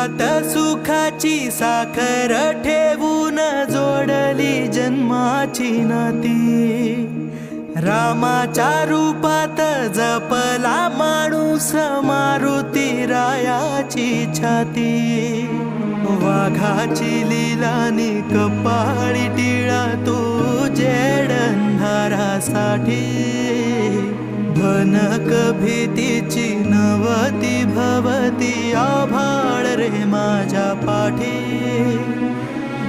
हातात सुखाची साखर ठेवून जोडली जन्माची नाती। रामाच्या रूपात जपला माणूस मारुती रायाची छाती। वाघाची लीलानी कपाळी टिळा तू जेड अंधारासाठी। भनक भीतीची नवती भवती आभाळ रे माझ्या पाठी।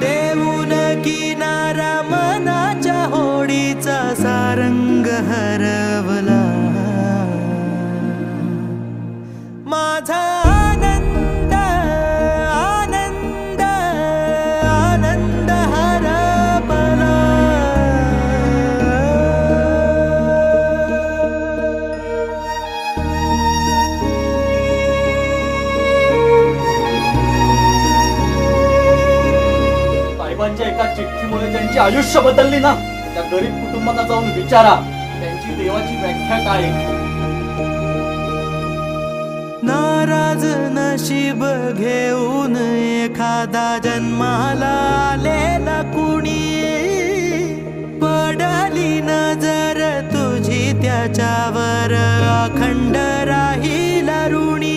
देऊन किनारा मनाच्या होडीचा सारंग हरवला। माझा आनंद आनंद आनंद हरपला। साहेबांच्या एका चिठ्ठीमुळे त्यांची आयुष्य बदलली ना, त्या गरीब कुटुंबांना जाऊन विचारा त्यांची देवाची व्याख्या काय आहे। नाराज नशीब घेऊन एखादा जन्माला आलेला कुणी। पडली नजर तुझी त्याच्यावर अखंड राहील ऋणी।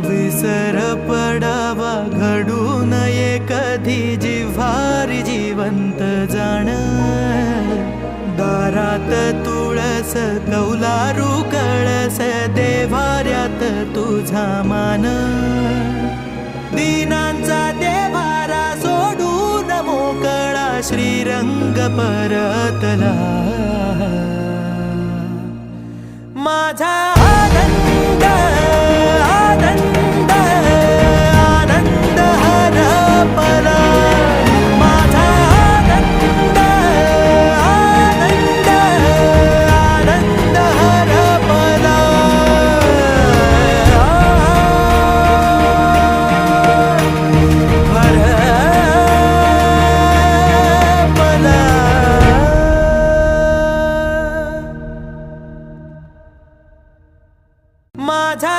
विसर पडावा घडू नये कधी जिव्हारी जिवंत जाण। दारात तुळस कौलारू कळस देवाऱ्यात तुझा मान। दीनांचा देवारा सोडून मोकळा श्रीरंग परतला। माझा आनंद आनंद आनंद हरपला। माझा आनंद आनंद आनंद हरपला। माझा